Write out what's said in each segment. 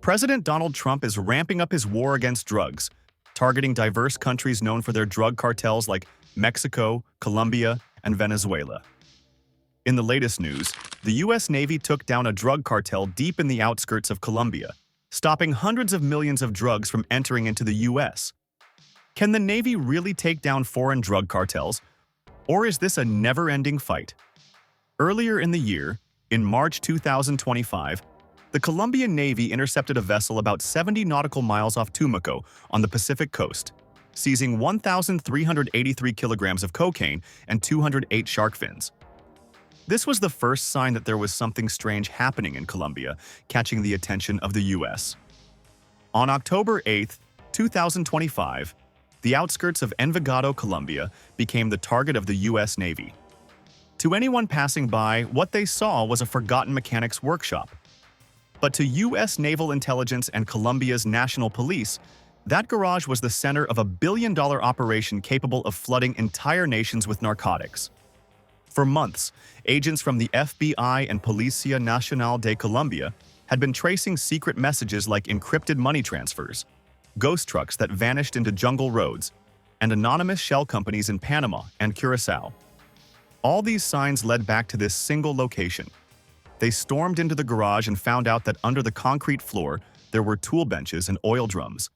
President Donald Trump is ramping up his war against drugs, targeting diverse countries known for their drug cartels like Mexico, Colombia, and Venezuela. In the latest news, the U.S. Navy took down a drug cartel deep in the outskirts of Colombia, stopping hundreds of millions of drugs from entering into the U.S. Can the Navy really take down foreign drug cartels, or is this a never-ending fight? Earlier in the year, in March 2025, the Colombian Navy intercepted a vessel about 70 nautical miles off Tumaco on the Pacific coast, seizing 1,383 kilograms of cocaine and 208 shark fins. This was the first sign that there was something strange happening in Colombia, catching the attention of the U.S. On October 8, 2025, the outskirts of Envigado, Colombia, became the target of the U.S. Navy. To anyone passing by, what they saw was a forgotten mechanics workshop. But to U.S. Naval Intelligence and Colombia's National Police, that garage was the center of a billion-dollar operation capable of flooding entire nations with narcotics. For months, agents from the FBI and Policía Nacional de Colombia had been tracing secret messages like encrypted money transfers, ghost trucks that vanished into jungle roads, and anonymous shell companies in Panama and Curaçao. All these signs led back to this single location. They stormed into the garage and found out that under the concrete floor, there were tool benches and oil drums.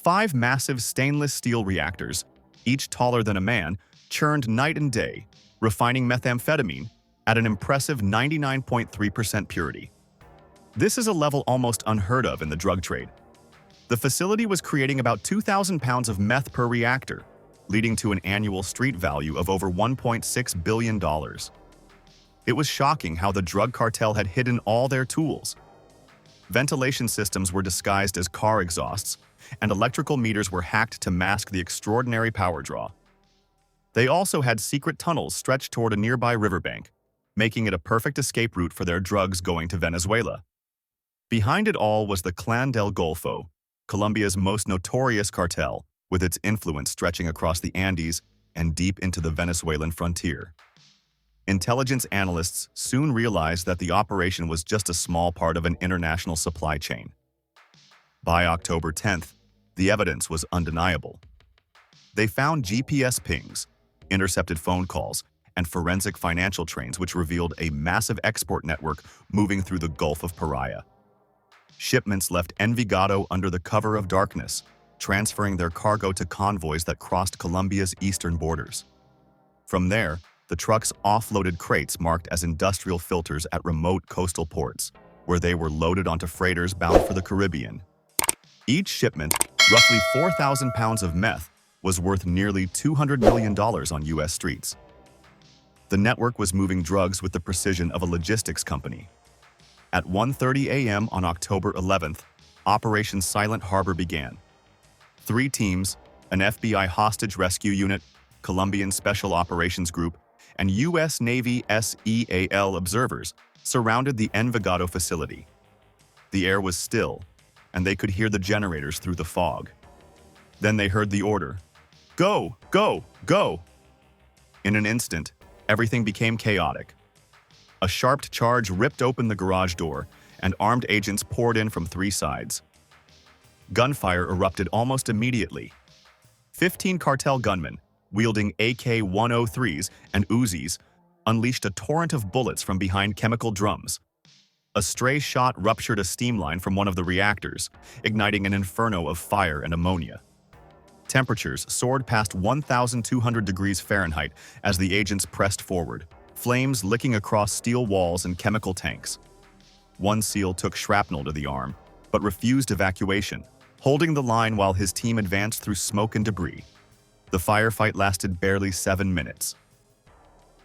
5 massive stainless steel reactors, each taller than a man, churned night and day, refining methamphetamine at an impressive 99.3% purity. This is a level almost unheard of in the drug trade. The facility was creating about 2,000 pounds of meth per reactor, leading to an annual street value of over $1.6 billion. It was shocking how the drug cartel had hidden all their tools. Ventilation systems were disguised as car exhausts, and electrical meters were hacked to mask the extraordinary power draw. They also had secret tunnels stretched toward a nearby riverbank, making it a perfect escape route for their drugs going to Venezuela. Behind it all was the Clan del Golfo, Colombia's most notorious cartel, with its influence stretching across the Andes and deep into the Venezuelan frontier. Intelligence analysts soon realized that the operation was just a small part of an international supply chain. By October 10th, the evidence was undeniable. They found GPS pings, intercepted phone calls, and forensic financial trains which revealed a massive export network moving through the Gulf of Paria. Shipments left Envigado under the cover of darkness, transferring their cargo to convoys that crossed Colombia's eastern borders. From there, the trucks offloaded crates marked as industrial filters at remote coastal ports, where they were loaded onto freighters bound for the Caribbean. Each shipment, roughly 4,000 pounds of meth, was worth nearly $200 million on U.S. streets. The network was moving drugs with the precision of a logistics company. At 1:30 a.m. on October 11th, Operation Silent Harbor began. 3 teams, an FBI hostage rescue unit, Colombian Special Operations Group, and U.S. Navy SEAL observers surrounded the Envigado facility. The air was still, and they could hear the generators through the fog. Then they heard the order, "Go, go, go!" In an instant, everything became chaotic. A sharp charge ripped open the garage door, and armed agents poured in from 3 sides. Gunfire erupted almost immediately. 15 cartel gunmen, wielding AK-103s and Uzis, unleashed a torrent of bullets from behind chemical drums. A stray shot ruptured a steam line from one of the reactors, igniting an inferno of fire and ammonia. Temperatures soared past 1,200 degrees Fahrenheit as the agents pressed forward, flames licking across steel walls and chemical tanks. One SEAL took shrapnel to the arm, but refused evacuation, holding the line while his team advanced through smoke and debris. The firefight lasted barely 7 minutes.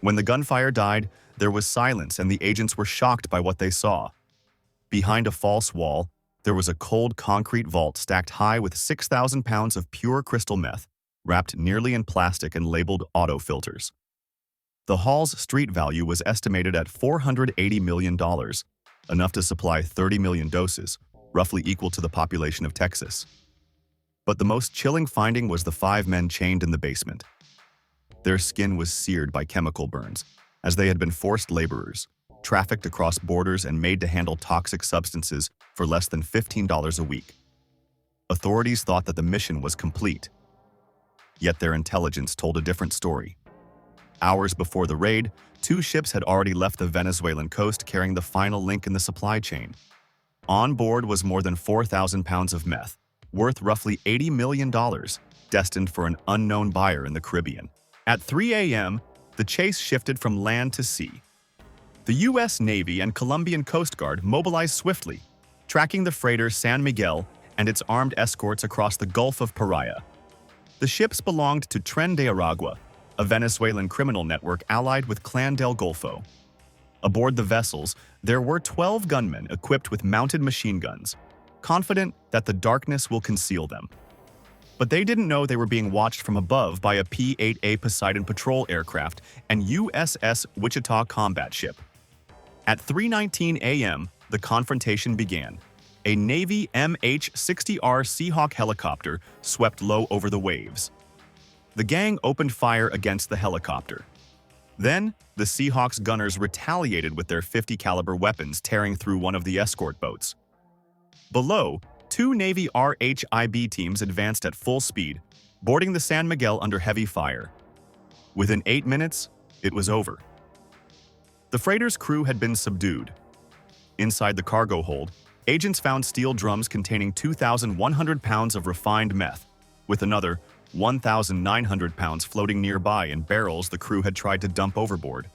When the gunfire died, there was silence and the agents were shocked by what they saw. Behind a false wall, there was a cold concrete vault stacked high with 6,000 pounds of pure crystal meth, wrapped nearly in plastic and labeled auto filters. The haul's street value was estimated at $480 million, enough to supply 30 million doses, roughly equal to the population of Texas. But the most chilling finding was the 5 men chained in the basement. Their skin was seared by chemical burns, as they had been forced laborers, trafficked across borders and made to handle toxic substances for less than $15 a week. Authorities thought that the mission was complete. Yet their intelligence told a different story. Hours before the raid, 2 ships had already left the Venezuelan coast carrying the final link in the supply chain. On board was more than 4,000 pounds of meth, worth roughly $80 million, destined for an unknown buyer in the Caribbean. At 3 a.m., the chase shifted from land to sea. The U.S. Navy and Colombian Coast Guard mobilized swiftly, tracking the freighter San Miguel and its armed escorts across the Gulf of Paria. The ships belonged to Tren de Aragua, a Venezuelan criminal network allied with Clan del Golfo. Aboard the vessels, there were 12 gunmen equipped with mounted machine guns, confident that the darkness will conceal them. But they didn't know they were being watched from above by a P-8A Poseidon patrol aircraft and USS Wichita combat ship. At 3:19 a.m., the confrontation began. A Navy MH-60R Seahawk helicopter swept low over the waves. The gang opened fire against the helicopter. Then, the Seahawks gunners retaliated with their .50 caliber weapons, tearing through one of the escort boats. Below, 2 Navy RHIB teams advanced at full speed, boarding the San Miguel under heavy fire. Within 8 minutes, it was over. The freighter's crew had been subdued. Inside the cargo hold, agents found steel drums containing 2,100 pounds of refined meth, with another 1,900 pounds floating nearby in barrels the crew had tried to dump overboard.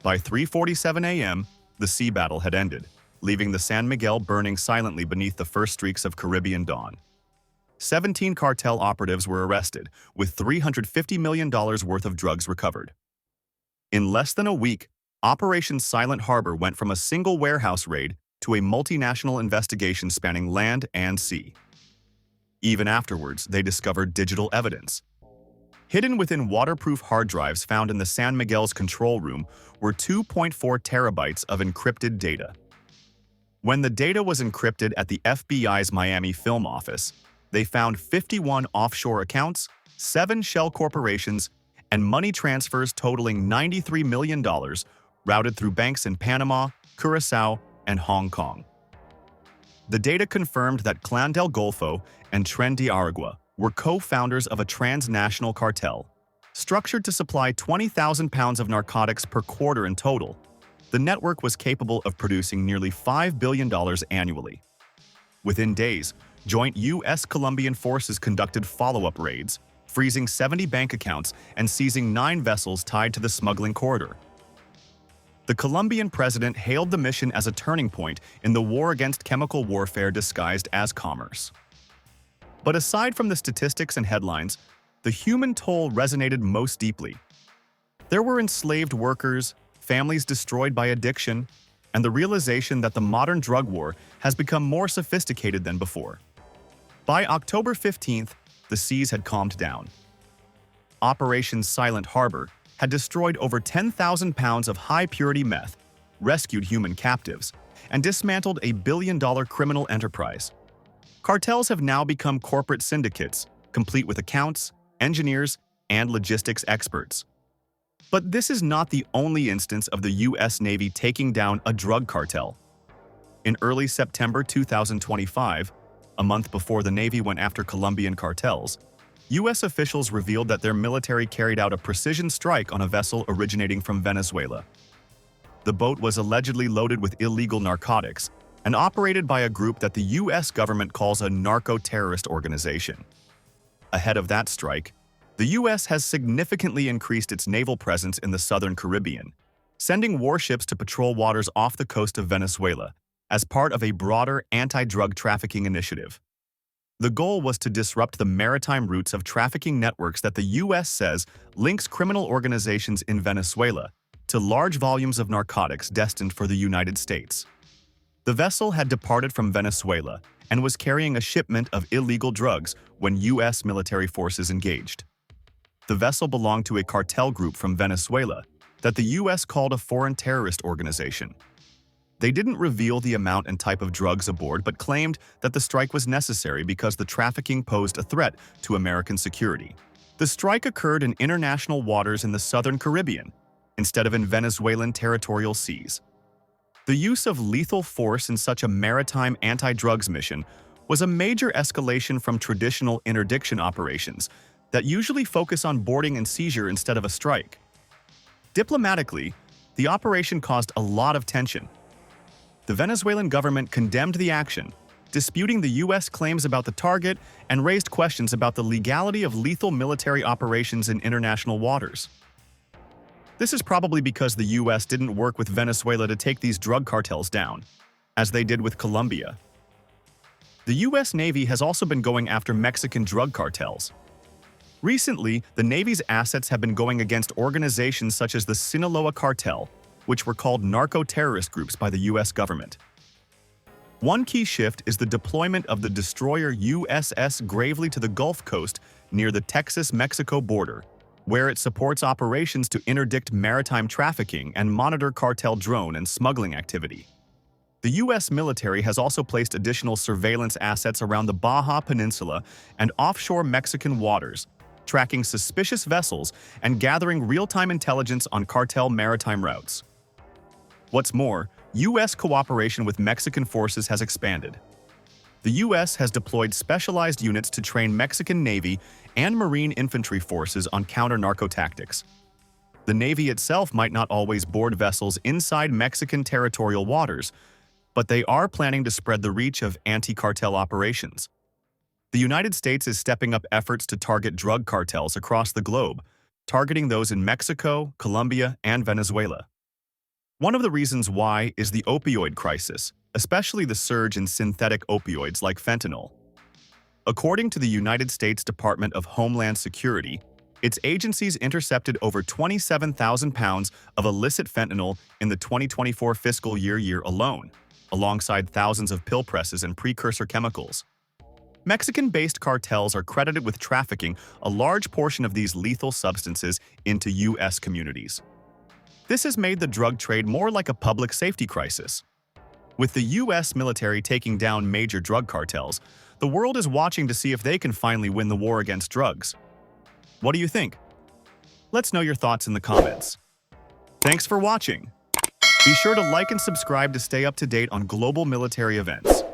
By 3:47 a.m., the sea battle had ended, leaving the San Miguel burning silently beneath the first streaks of Caribbean dawn. 17 cartel operatives were arrested, with $350 million worth of drugs recovered. In less than a week, Operation Silent Harbor went from a single warehouse raid to a multinational investigation spanning land and sea. Even afterwards, they discovered digital evidence. Hidden within waterproof hard drives found in the San Miguel's control room were 2.4 terabytes of encrypted data. When the data was encrypted at the FBI's Miami film office, they found 51 offshore accounts, 7 shell corporations, and money transfers totaling $93 million routed through banks in Panama, Curacao, and Hong Kong. The data confirmed that Clan del Golfo and Tren de Aragua were co-founders of a transnational cartel, structured to supply 20,000 pounds of narcotics per quarter in total. The network was capable of producing nearly $5 billion annually. Within days, joint U.S.-Colombian forces conducted follow-up raids, freezing 70 bank accounts and seizing 9 vessels tied to the smuggling corridor. The Colombian president hailed the mission as a turning point in the war against chemical warfare disguised as commerce. But aside from the statistics and headlines, the human toll resonated most deeply. There were enslaved workers, families destroyed by addiction, and the realization that the modern drug war has become more sophisticated than before. By October 15th, the seas had calmed down. Operation Silent Harbor had destroyed over 10,000 pounds of high-purity meth, rescued human captives, and dismantled a billion-dollar criminal enterprise. Cartels have now become corporate syndicates, complete with accounts, engineers, and logistics experts. But this is not the only instance of the U.S. Navy taking down a drug cartel. In early September 2025, a month before the Navy went after Colombian cartels, U.S. officials revealed that their military carried out a precision strike on a vessel originating from Venezuela. The boat was allegedly loaded with illegal narcotics and operated by a group that the U.S. government calls a narco-terrorist organization. Ahead of that strike, the U.S. has significantly increased its naval presence in the southern Caribbean, sending warships to patrol waters off the coast of Venezuela as part of a broader anti-drug trafficking initiative. The goal was to disrupt the maritime routes of trafficking networks that the U.S. says links criminal organizations in Venezuela to large volumes of narcotics destined for the United States. The vessel had departed from Venezuela and was carrying a shipment of illegal drugs when U.S. military forces engaged. The vessel belonged to a cartel group from Venezuela that the U.S. called a foreign terrorist organization. They didn't reveal the amount and type of drugs aboard but claimed that the strike was necessary because the trafficking posed a threat to American security. The strike occurred in international waters in the southern Caribbean, instead of in Venezuelan territorial seas. The use of lethal force in such a maritime anti-drugs mission was a major escalation from traditional interdiction operations that usually focus on boarding and seizure instead of a strike. Diplomatically, the operation caused a lot of tension. The Venezuelan government condemned the action, disputing the U.S. claims about the target and raised questions about the legality of lethal military operations in international waters. This is probably because the U.S. didn't work with Venezuela to take these drug cartels down, as they did with Colombia. The U.S. Navy has also been going after Mexican drug cartels. Recently, the Navy's assets have been going against organizations such as the Sinaloa Cartel, which were called narco-terrorist groups by the U.S. government. One key shift is the deployment of the destroyer USS Gravely to the Gulf Coast near the Texas-Mexico border, where it supports operations to interdict maritime trafficking and monitor cartel drone and smuggling activity. The U.S. military has also placed additional surveillance assets around the Baja Peninsula and offshore Mexican waters, tracking suspicious vessels and gathering real-time intelligence on cartel maritime routes. What's more, U.S. cooperation with Mexican forces has expanded. The U.S. has deployed specialized units to train Mexican Navy and Marine infantry forces on counter-narco tactics. The Navy itself might not always board vessels inside Mexican territorial waters, but they are planning to spread the reach of anti-cartel operations. The United States is stepping up efforts to target drug cartels across the globe, targeting those in Mexico, Colombia, and Venezuela. One of the reasons why is the opioid crisis, especially the surge in synthetic opioids like fentanyl. According to the United States Department of Homeland Security, its agencies intercepted over 27,000 pounds of illicit fentanyl in the 2024 fiscal year alone, alongside thousands of pill presses and precursor chemicals. Mexican-based cartels are credited with trafficking a large portion of these lethal substances into U.S. communities. This has made the drug trade more like a public safety crisis. With the U.S. military taking down major drug cartels, the world is watching to see if they can finally win the war against drugs. What do you think? Let's know your thoughts in the comments. Thanks for watching. Be sure to like and subscribe to stay up to date on global military events.